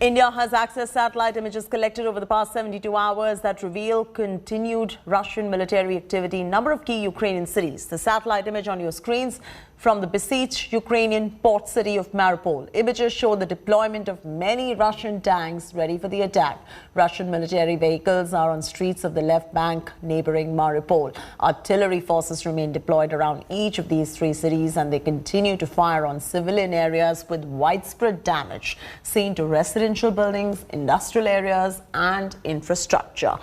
India has accessed satellite images collected over the past 72 hours that reveal continued Russian military activity in a number of key Ukrainian cities. The satellite image on your screens from the besieged Ukrainian port city of Mariupol. Images show the deployment of many Russian tanks ready for the attack. Russian military vehicles are on streets of the left bank neighboring Mariupol. Artillery forces remain deployed around each of these three cities, and they continue to fire on civilian areas with widespread damage seen to residential buildings, industrial areas and infrastructure.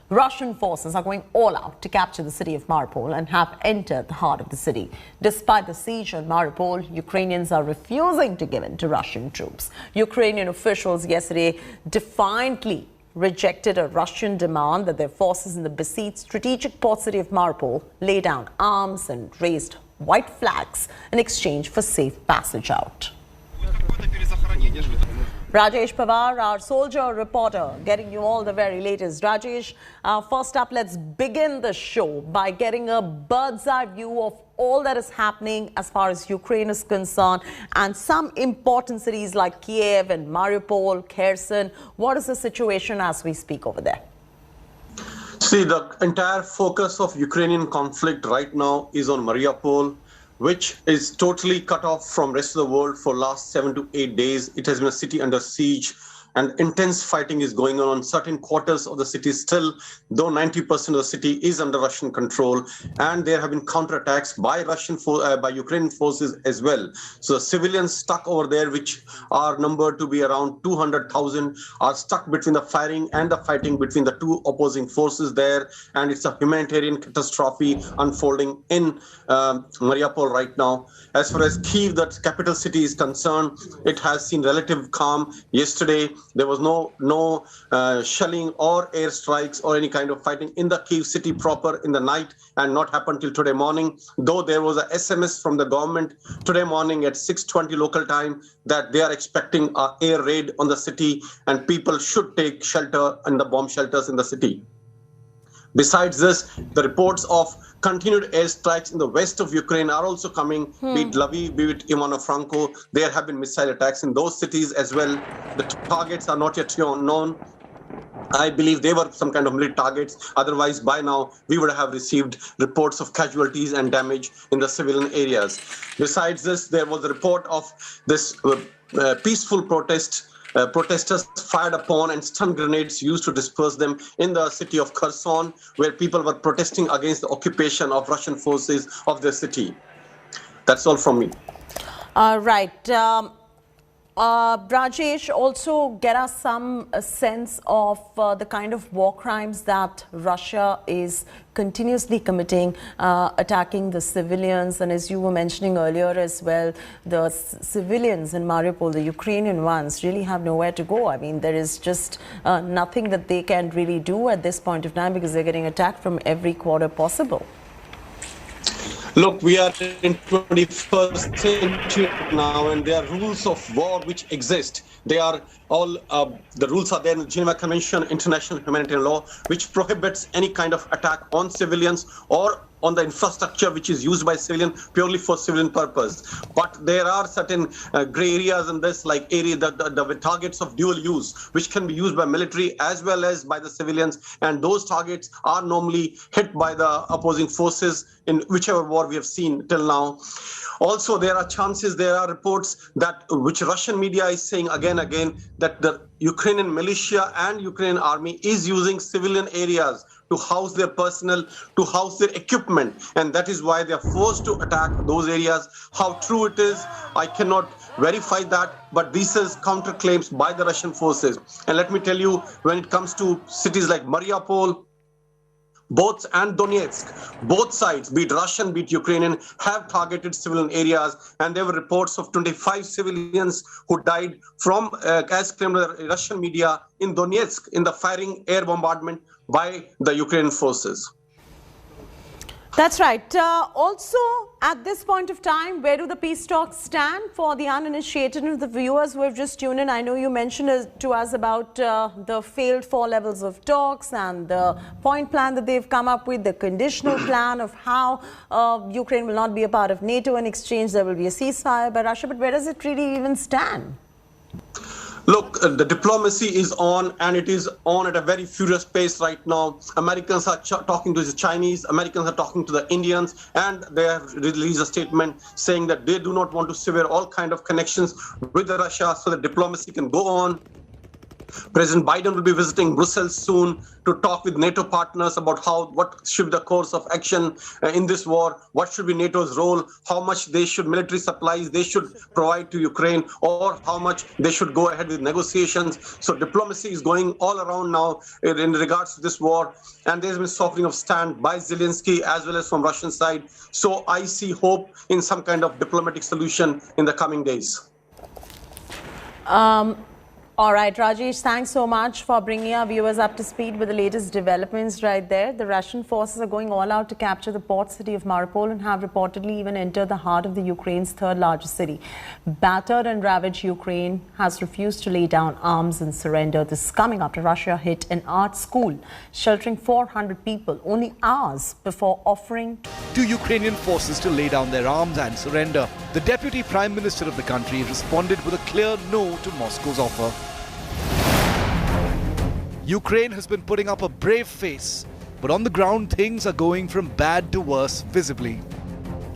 Russian forces are going all out to capture the city of Mariupol and have entered the heart of the city. Despite the siege on Mariupol, Ukrainians are refusing to give in to Russian troops. Ukrainian officials yesterday defiantly rejected a Russian demand that their forces in the besieged strategic port city of Mariupol lay down arms and raised white flags in exchange for safe passage out. Rajesh Pawar, our soldier reporter, getting you all the very latest. Rajesh, first up, let's begin the show by getting a bird's eye view of all that is happening as far as Ukraine is concerned, and some important cities like Kiev and Mariupol, Kherson. What is the situation as we speak over there? See, the entire focus of Ukrainian conflict right now is on Mariupol, which is totally cut off from rest of the world for last 7 to 8 days. It has been a city under siege, and intense fighting is going on certain quarters of the city still, though 90% of the city is under Russian control, and there have been counterattacks by by Ukrainian forces as well. So the civilians stuck over there, which are numbered to be around 200,000, are stuck between the firing and the fighting between the two opposing forces there, and it's a humanitarian catastrophe unfolding in Mariupol right now. As far as Kyiv, the capital city, is concerned, it has seen relative calm. Yesterday, there was no shelling or airstrikes or any kind of fighting in the Kyiv city proper in the night, and not happened till today morning, though there was a SMS from the government today morning at 6:20 local time that they are expecting an air raid on the city and people should take shelter in the bomb shelters in the city. Besides this, the reports of continued airstrikes in the west of Ukraine are also coming, be it Lviv, be it Ivano-Franko. There have been missile attacks in those cities as well. The targets are not yet known. I believe they were some kind of military targets. Otherwise, by now, we would have received reports of casualties and damage in the civilian areas. Besides this, there was a report of this peaceful protesters fired upon and stun grenades used to disperse them in the city of Kherson, where people were protesting against the occupation of Russian forces of the city. That's all from me. Right. Rajesh, also get us some sense of the kind of war crimes that Russia is continuously committing, attacking the civilians. And as you were mentioning earlier as well, the civilians in Mariupol, the Ukrainian ones, really have nowhere to go. I mean, there is just nothing that they can really do at this point of time because they're getting attacked from every quarter possible. Look, we are in 21st century now, and there are rules of war which exist. They are all, the rules are there in the Geneva Convention, international humanitarian law, which prohibits any kind of attack on civilians or on the infrastructure which is used by civilian purely for civilian purpose. But there are certain gray areas in this, like the targets of dual use, which can be used by military as well as by the civilians. And those targets are normally hit by the opposing forces in whichever war we have seen till now. Also, there are reports that which Russian media is saying again that the Ukrainian militia and Ukrainian army is using civilian areas to house their personnel, to house their equipment, and that is why they are forced to attack those areas. How true it is, I cannot verify that, but this is counterclaims by the Russian forces. And let me tell you, when it comes to cities like Mariupol, and Donetsk, both sides, be it Russian, be it Ukrainian, have targeted civilian areas, and there were reports of 25 civilians who died from, as claimed by the Russian media, in Donetsk, in the firing air bombardment by the Ukrainian forces. That's right. Also, at this point of time, where do the peace talks stand for the uninitiated and the viewers who have just tuned in? I know you mentioned to us about the failed 4 levels of talks and the point plan that they've come up with, the conditional plan of how Ukraine will not be a part of NATO. In exchange, there will be a ceasefire by Russia. But where does it really even stand? Look, the diplomacy is on, and it is on at a very furious pace right now. Americans are talking to the Chinese, Americans are talking to the Indians, and they have released a statement saying that they do not want to sever all kind of connections with Russia so that diplomacy can go on. President Biden will be visiting Brussels soon to talk with NATO partners about what should be the course of action in this war, what should be NATO's role, how much military supplies they should provide to Ukraine, or how much they should go ahead with negotiations. So diplomacy is going all around now in regards to this war, and there's been softening of stand by Zelensky as well as from Russian side. So I see hope in some kind of diplomatic solution in the coming days. All right, Rajesh, thanks so much for bringing our viewers up to speed with the latest developments right there. The Russian forces are going all out to capture the port city of Mariupol and have reportedly even entered the heart of the Ukraine's third largest city. Battered and ravaged Ukraine has refused to lay down arms and surrender. This is coming after Russia hit an art school sheltering 400 people only hours before offering to Ukrainian forces to lay down their arms and surrender. The deputy prime minister of the country responded with a clear no to Moscow's offer. Ukraine has been putting up a brave face, but on the ground things are going from bad to worse visibly.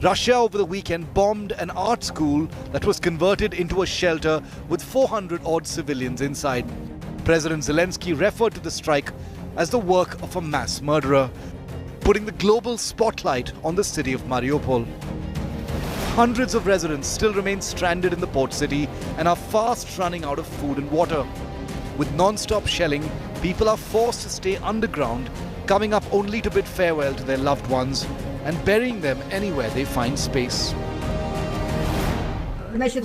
Russia over the weekend bombed an art school that was converted into a shelter with 400-odd civilians inside. President Zelensky referred to the strike as the work of a mass murderer, putting the global spotlight on the city of Mariupol. Hundreds of residents still remain stranded in the port city and are fast running out of food and water. With non-stop shelling, people are forced to stay underground, coming up only to bid farewell to their loved ones and burying them anywhere they find space.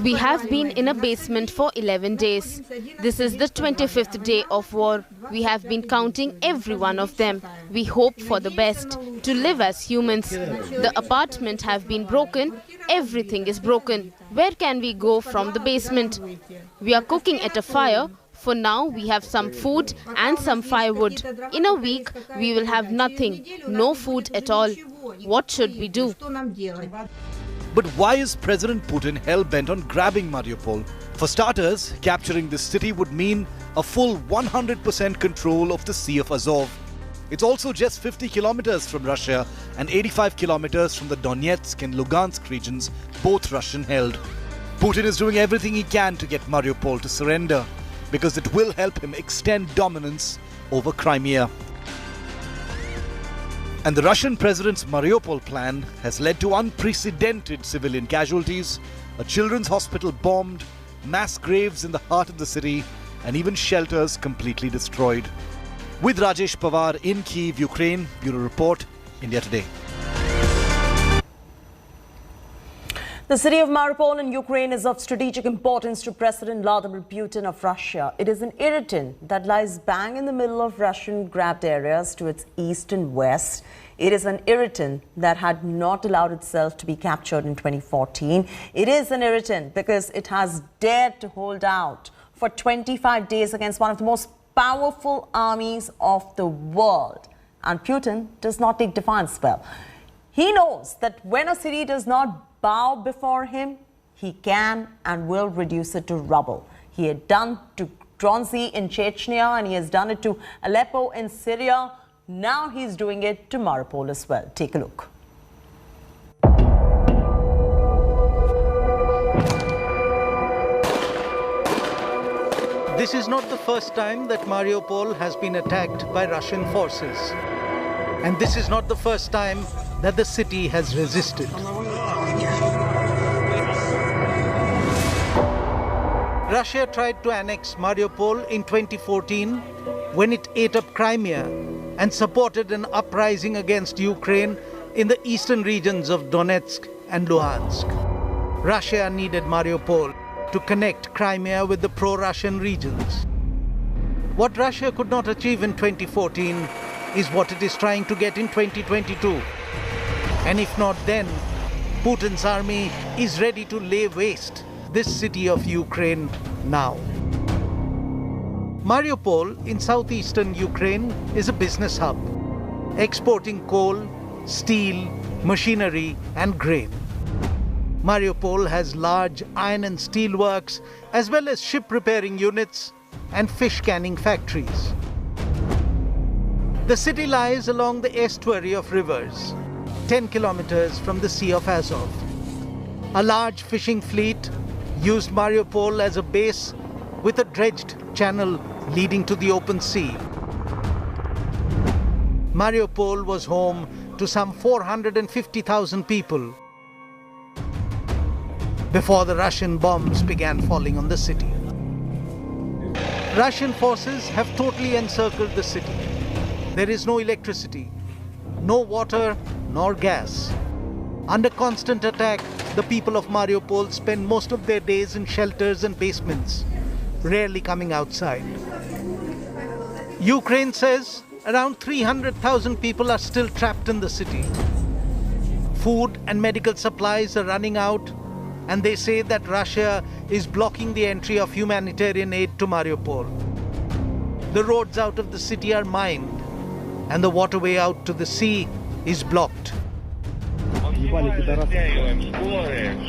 We have been in a basement for 11 days. This is the 25th day of war. We have been counting every one of them. We hope for the best, to live as humans. The apartment have been broken. Everything is broken. Where can we go from the basement? We are cooking at a fire. For now, we have some food and some firewood. In a week, we will have nothing, no food at all. What should we do? But why is President Putin hell-bent on grabbing Mariupol? For starters, capturing this city would mean a full 100% control of the Sea of Azov. It's also just 50 kilometers from Russia and 85 kilometers from the Donetsk and Lugansk regions, both Russian-held. Putin is doing everything he can to get Mariupol to surrender, because it will help him extend dominance over Crimea. And the Russian president's Mariupol plan has led to unprecedented civilian casualties, a children's hospital bombed, mass graves in the heart of the city, and even shelters completely destroyed. With Rajesh Pawar in Kyiv, Ukraine, Bureau Report, India Today. The city of Mariupol in Ukraine is of strategic importance to President Vladimir Putin of Russia. It is an irritant that lies bang in the middle of Russian-grabbed areas to its east and west. It is an irritant that had not allowed itself to be captured in 2014. It is an irritant because it has dared to hold out for 25 days against one of the most powerful armies of the world. And Putin does not take defiance well. He knows that when a city does not bow before him, he can and will reduce it to rubble. He had done to Grozny in Chechnya, and he has done it to Aleppo in Syria. Now he's doing it to Mariupol as well. Take a look. This is not the first time that Mariupol has been attacked by Russian forces. And this is not the first time that the city has resisted. Russia tried to annex Mariupol in 2014 when it ate up Crimea and supported an uprising against Ukraine in the eastern regions of Donetsk and Luhansk. Russia needed Mariupol to connect Crimea with the pro-Russian regions. What Russia could not achieve in 2014 is what it is trying to get in 2022. And if not then, Putin's army is ready to lay waste this city of Ukraine now. Mariupol in southeastern Ukraine is a business hub, exporting coal, steel, machinery and grain. Mariupol has large iron and steel works, as well as ship repairing units and fish canning factories. The city lies along the estuary of rivers, 10 kilometers from the Sea of Azov. A large fishing fleet used Mariupol as a base with a dredged channel leading to the open sea. Mariupol was home to some 450,000 people before the Russian bombs began falling on the city. Russian forces have totally encircled the city. There is no electricity, no water, nor gas. Under constant attack, the people of Mariupol spend most of their days in shelters and basements, rarely coming outside. Ukraine says around 300,000 people are still trapped in the city. Food and medical supplies are running out, and they say that Russia is blocking the entry of humanitarian aid to Mariupol. The roads out of the city are mined, and the waterway out to the sea is blocked.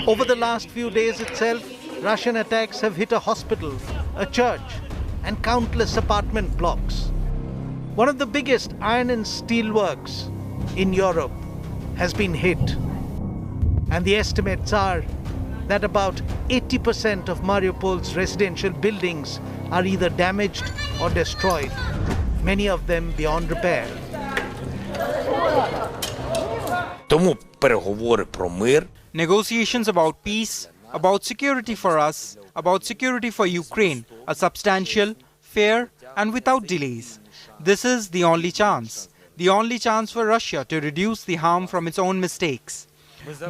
Over the last few days itself, Russian attacks have hit a hospital, a church, and countless apartment blocks. One of the biggest iron and steel works in Europe has been hit. And the estimates are that about 80% of Mariupol's residential buildings are either damaged or destroyed, many of them beyond repair. Тому переговори про мир. Negotiations about peace, about security for us, about security for Ukraine are substantial, fair, and without delays. This is the only chance for Russia to reduce the harm from its own mistakes.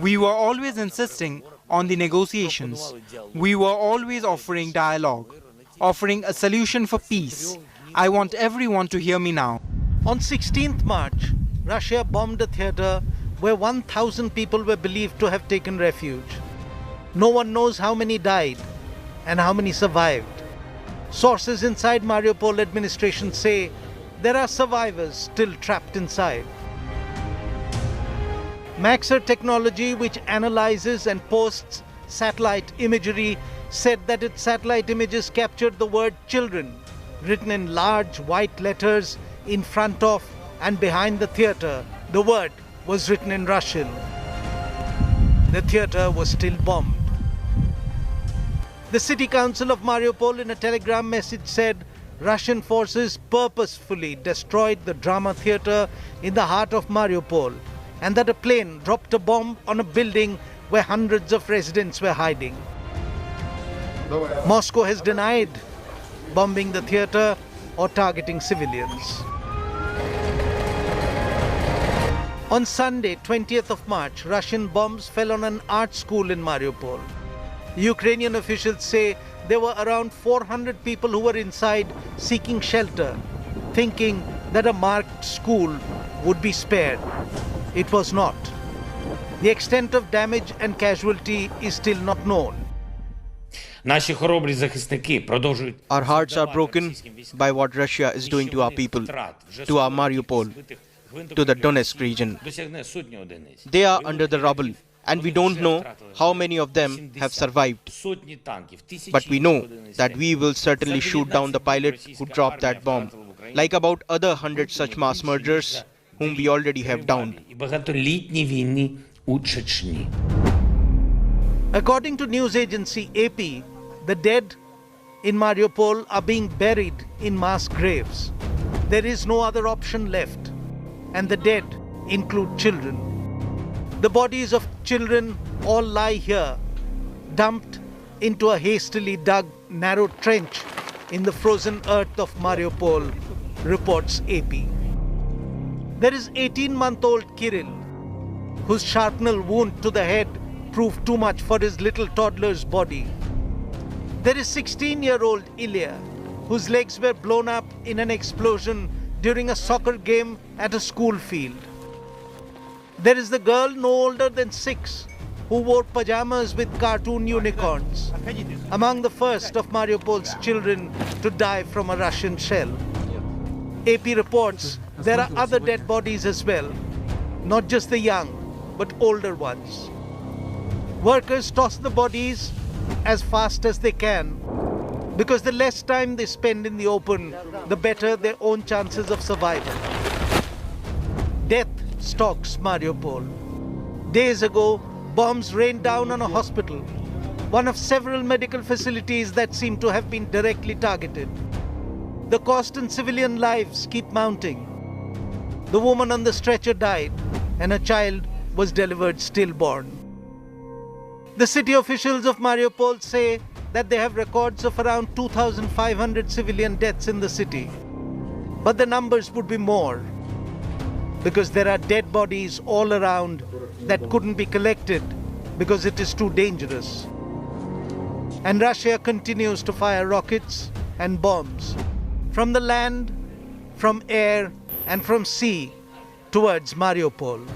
We were always insisting on the negotiations. We were always offering dialogue, offering a solution for peace. I want everyone to hear me now. On 16th March, Russia bombed a theater where 1,000 people were believed to have taken refuge. No one knows how many died and how many survived. Sources inside Mariupol administration say there are survivors still trapped inside. Maxar technology, which analyzes and posts satellite imagery, said that its satellite images captured the word children, written in large white letters in front of and behind the theater. The word was written in Russian. The theater was still bombed. The city council of Mariupol in a telegram message said Russian forces purposefully destroyed the drama theater in the heart of Mariupol, and that a plane dropped a bomb on a building where hundreds of residents were hiding. Moscow has denied bombing the theater or targeting civilians. On Sunday, 20th of March, Russian bombs fell on an art school in Mariupol. Ukrainian officials say there were around 400 people who were inside seeking shelter, thinking that a marked school would be spared. It was not. The extent of damage and casualty is still not known. Our hearts are broken by what Russia is doing to our people, to our Mariupol, to the Donetsk region. They are under the rubble, and we don't know how many of them have survived. But we know that we will certainly shoot down the pilot who dropped that bomb, like about other 100 such mass murderers whom we already have downed. According to news agency AP, the dead in Mariupol are being buried in mass graves. There is no other option left, and the dead include children. The bodies of children all lie here, dumped into a hastily dug narrow trench in the frozen earth of Mariupol, reports AP. There is 18-month-old Kirill, whose shrapnel wound to the head proved too much for his little toddler's body. There is 16-year-old Ilya, whose legs were blown up in an explosion during a soccer game at a school field. There is the girl no older than 6, who wore pajamas with cartoon unicorns, among the first of Mariupol's children to die from a Russian shell. AP reports there are other dead bodies as well, not just the young, but older ones. Workers toss the bodies as fast as they can, because the less time they spend in the open, the better their own chances of survival. Death stalks Mariupol. Days ago, bombs rained down on a hospital, one of several medical facilities that seem to have been directly targeted. The cost in civilian lives keep mounting. The woman on the stretcher died, and a child was delivered stillborn. The city officials of Mariupol say that they have records of around 2,500 civilian deaths in the city. But the numbers would be more, because there are dead bodies all around that couldn't be collected because it is too dangerous. And Russia continues to fire rockets and bombs from the land, from air, and from sea towards Mariupol.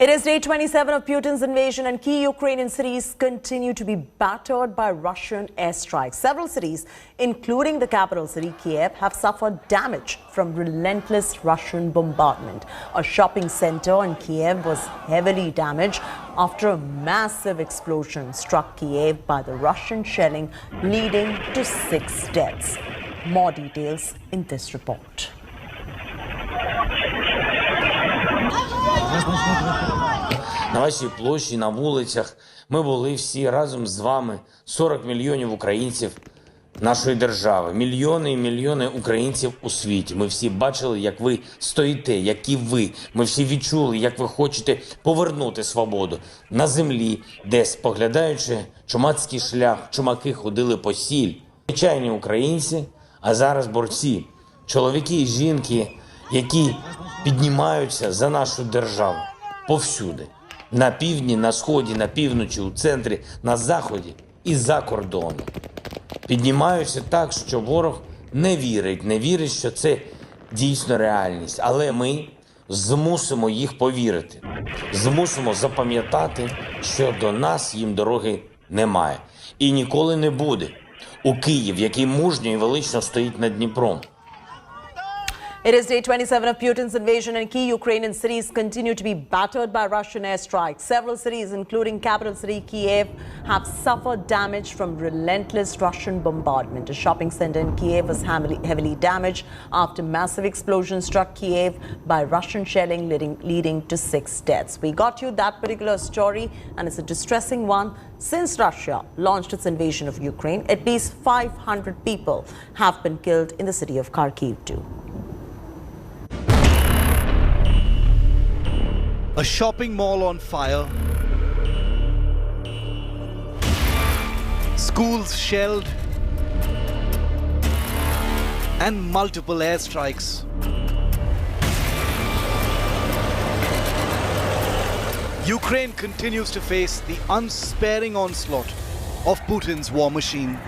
It is day 27 of Putin's invasion, and key Ukrainian cities continue to be battered by Russian airstrikes. Several cities, including the capital city, Kiev, have suffered damage from relentless Russian bombardment. A shopping center in Kiev was heavily damaged after a massive explosion struck Kiev by the Russian shelling, leading to 6 deaths. More details in this report. На вашій площі, на вулицях ми були всі разом з вами, 40 мільйонів українців нашої держави, мільйони і мільйони українців у світі. Ми всі бачили, як ви стоїте, які ви. Ми всі відчули, як ви хочете повернути свободу на землі, де, споглядаючи чумацький шлях, чумаки ходили по сіль. Звичайні українці, а зараз борці, чоловіки і жінки, які піднімаються за нашу державу повсюди. На півдні, на сході, на півночі, у центрі, на заході і за кордоном. Піднімаються так, що ворог не вірить, що це дійсно реальність. Але ми змусимо їх повірити. Змусимо запам'ятати, що до нас їм дороги немає. І ніколи не буде. У Київ, який мужньо і велично стоїть над Дніпром. It is day 27 of Putin's invasion, and key Ukrainian cities continue to be battered by Russian airstrikes. Several cities, including capital city Kiev, have suffered damage from relentless Russian bombardment. A shopping center in Kiev was heavily damaged after massive explosion struck Kiev by Russian shelling, leading to 6 deaths. We got you that particular story, and it's a distressing one. Since Russia launched its invasion of Ukraine, at least 500 people have been killed in the city of Kharkiv too. A shopping mall on fire, schools shelled, and multiple airstrikes. Ukraine continues to face the unsparing onslaught of Putin's war machine.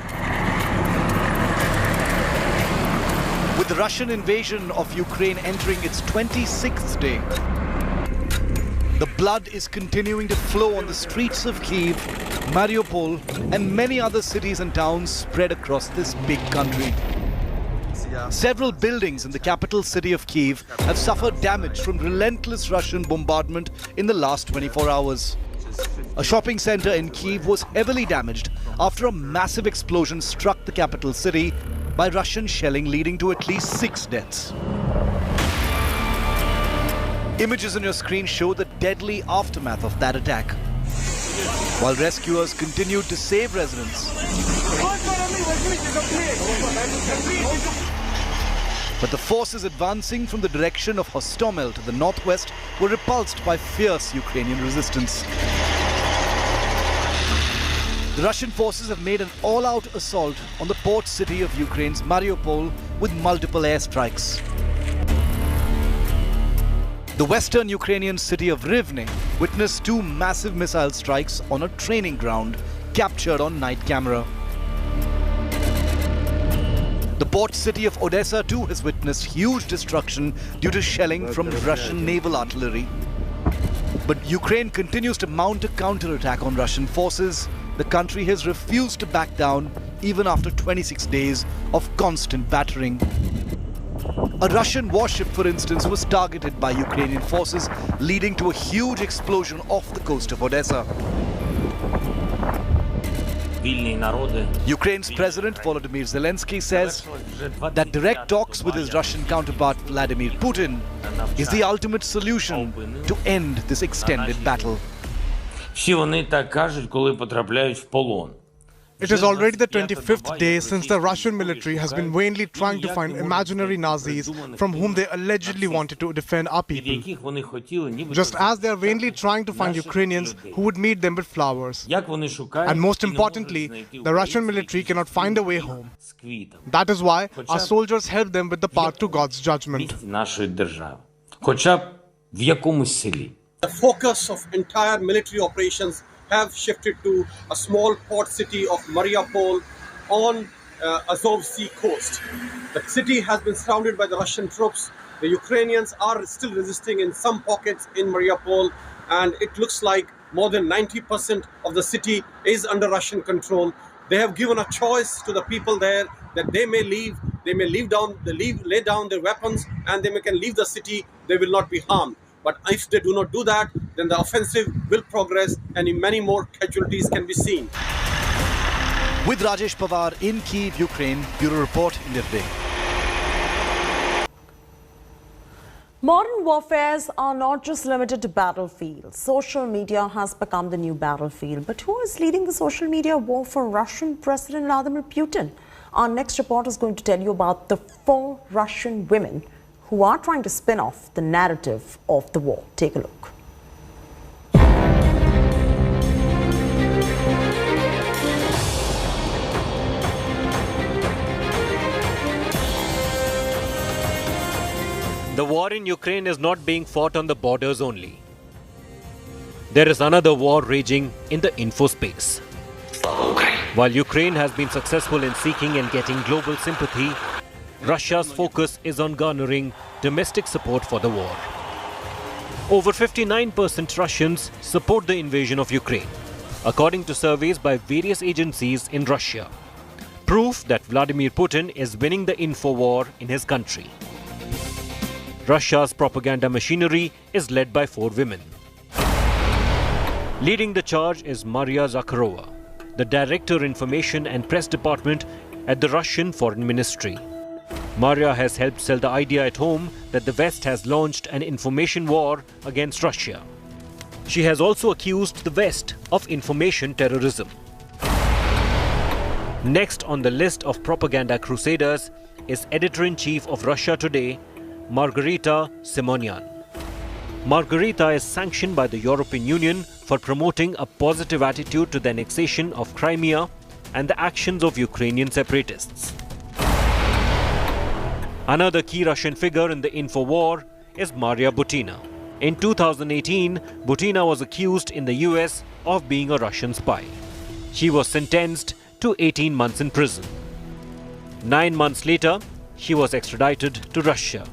With the Russian invasion of Ukraine entering its 26th day, the blood is continuing to flow on the streets of Kyiv, Mariupol, and many other cities and towns spread across this big country. Several buildings in the capital city of Kyiv have suffered damage from relentless Russian bombardment in the last 24 hours. A shopping center in Kyiv was heavily damaged after a massive explosion struck the capital city by Russian shelling, leading to at least 6 deaths. Images on your screen show the deadly aftermath of that attack, while rescuers continued to save residents. But the forces advancing from the direction of Hostomel to the northwest were repulsed by fierce Ukrainian resistance. The Russian forces have made an all-out assault on the port city of Ukraine's Mariupol with multiple airstrikes. The western Ukrainian city of Rivne witnessed 2 massive missile strikes on a training ground captured on night camera. The port city of Odessa too has witnessed huge destruction due to shelling from Russian naval artillery. But Ukraine continues to mount a counterattack on Russian forces. The country has refused to back down even after 26 days of constant battering. A Russian warship, for instance, was targeted by Ukrainian forces, leading to a huge explosion off the coast of Odessa. Ukraine's President Volodymyr Zelensky says that direct talks with his Russian counterpart Vladimir Putin is the ultimate solution to end this extended battle. Всі вони так кажуть, коли потрапляють в полон. It is already the 25th day since the Russian military has been vainly trying to find imaginary Nazis from whom they allegedly wanted to defend our people. Just as they are vainly trying to find Ukrainians who would meet them with flowers. And most importantly, the Russian military cannot find a way home. That is why our soldiers help them with the path to God's judgment. Хоча б в якомусь селі. The focus of entire military operations have shifted to a small port city of Mariupol on Azov Sea coast. The city has been surrounded by the Russian troops. The Ukrainians are still resisting in some pockets in Mariupol, and it looks like more than 90% of the city is under Russian control. They have given a choice to the people there that they may lay down their weapons, and they can leave the city. They will not be harmed. But if they do not do that, then the offensive will progress and many more casualties can be seen. With Rajesh Pawar in Kyiv, Ukraine, Bureau Report, India Today. Modern warfares are not just limited to battlefields. Social media has become the new battlefield. But who is leading the social media war for Russian President Vladimir Putin? Our next report is going to tell you about the 4 Russian women who are trying to spin off the narrative of the war. Take a look. The war in Ukraine is not being fought on the borders only. There is another war raging in the info space. While Ukraine has been successful in seeking and getting global sympathy, Russia's focus is on garnering domestic support for the war. Over 59% Russians support the invasion of Ukraine, according to surveys by various agencies in Russia. Proof that Vladimir Putin is winning the info war in his country. Russia's propaganda machinery is led by 4 women. Leading the charge is Maria Zakharova, the Director Information and Press Department at the Russian Foreign Ministry. Maria has helped sell the idea at home that the West has launched an information war against Russia. She has also accused the West of information terrorism. Next on the list of propaganda crusaders is Editor-in-Chief of Russia Today, Margarita Simonyan. Margarita is sanctioned by the European Union for promoting a positive attitude to the annexation of Crimea and the actions of Ukrainian separatists. Another key Russian figure in the info war is Maria Boutina. In 2018, Boutina was accused in the US of being a Russian spy. She was sentenced to 18 months in prison. 9 months later, she was extradited to Russia.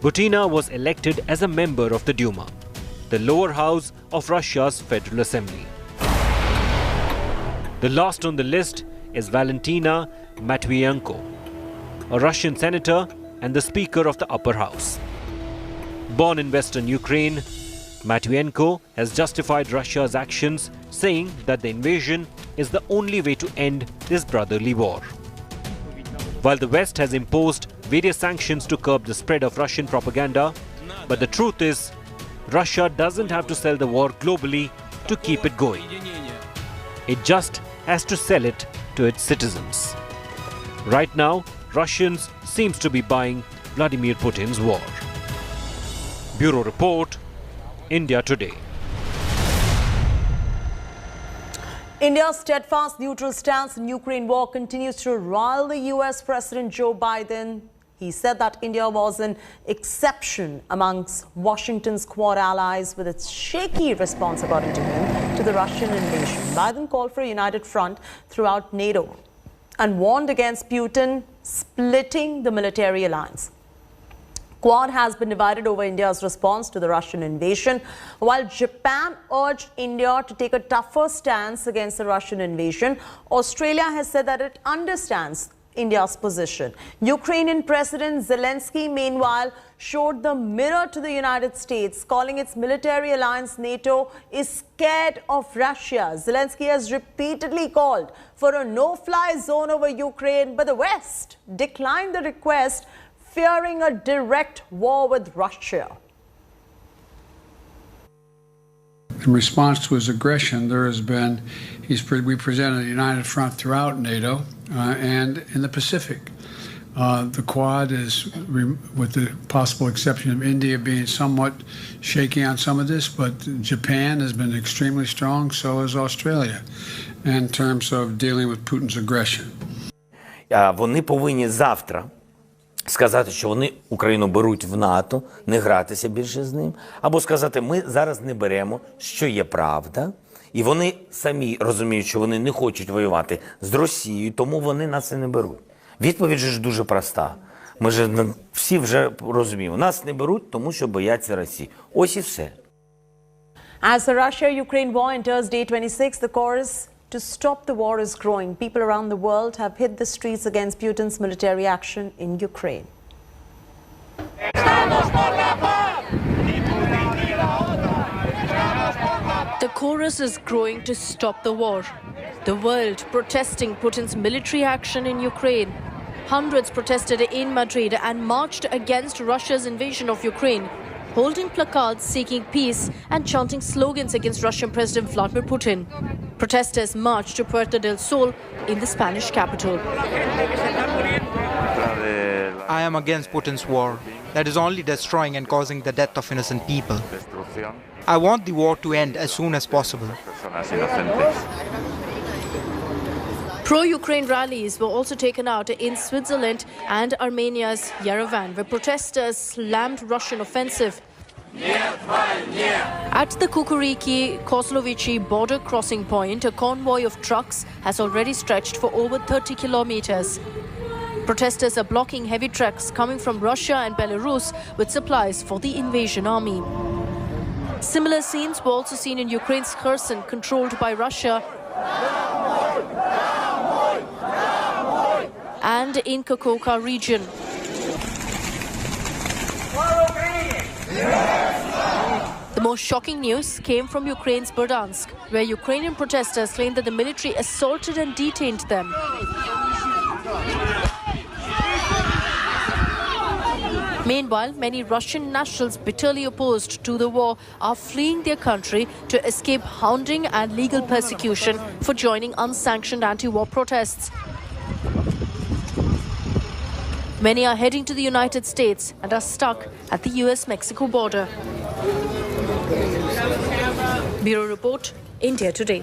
Boutina was elected as a member of the Duma, the lower house of Russia's Federal Assembly. The last on the list is Valentina Matvienko, a Russian senator and the Speaker of the Upper House. Born in western Ukraine, Matvienko has justified Russia's actions, saying that the invasion is the only way to end this brotherly war. While the West has imposed various sanctions to curb the spread of Russian propaganda, but the truth is, Russia doesn't have to sell the war globally to keep it going. It just has to sell it to its citizens. Right now, Russians seems to be buying Vladimir Putin's war. Bureau Report, India Today. India's steadfast neutral stance in Ukraine war continues to rile the US President Joe Biden. He said that India was an exception amongst Washington's Quad allies with its shaky response, according to him, to the Russian invasion. Biden called for a united front throughout NATO and warned against Putin splitting the military alliance. Quad has been divided over India's response to the Russian invasion, while Japan urged India to take a tougher stance against the Russian invasion. Australia has said that it understands India's position. Ukrainian President Zelensky, meanwhile, showed the mirror to the United States, calling its military alliance NATO is scared of Russia. Zelensky has repeatedly called for a no-fly zone over Ukraine, but the West declined the request, fearing a direct war with Russia. In response to his aggression, there has been, we presented a united front throughout NATO and in the Pacific. The Quad is, with the possible exception of India being somewhat shaky on some of this, but Japan has been extremely strong, so has Australia, in terms of dealing with Putin's aggression. Вони повинні завтра сказати, що вони Україну беруть в НАТО, не гратися більше з ним, або сказати, ми зараз не беремо, що є правда, і вони самі розуміють, що вони не хочуть воювати з Росією, тому вони нас і не беруть. Відповідь ж дуже проста. Ми ж всі вже розуміємо, нас не беруть, тому що бояться Росії. Ось і все. As the Russia-Ukraine war enters day 26, the chorus to stop the war is growing. People around the world have hit the streets against Putin's military action in Ukraine. The chorus is growing to stop the war. The world protesting Putin's military action in Ukraine. Hundreds protested in Madrid and marched against Russia's invasion of Ukraine, holding placards seeking peace and chanting slogans against Russian President Vladimir Putin. Protesters marched to Puerto del Sol in the Spanish capital. I am against Putin's war that is only destroying and causing the death of innocent people. I want the war to end as soon as possible. Pro-Ukraine rallies were also taken out in Switzerland and Armenia's Yerevan, where protesters slammed Russian offensive. At the Kukuriki-Koslovichi border crossing point, a convoy of trucks has already stretched for over 30 kilometers. Protesters are blocking heavy trucks coming from Russia and Belarus with supplies for the invasion army. Similar scenes were also seen in Ukraine's Kherson, controlled by Russia, and in Kokoka region. The most shocking news came from Ukraine's Berdansk, where Ukrainian protesters claimed that the military assaulted and detained them. Meanwhile, many Russian nationals bitterly opposed to the war are fleeing their country to escape hounding and legal persecution for joining unsanctioned anti-war protests. Many are heading to the United States and are stuck at the US-Mexico border. Bureau Report, India Today.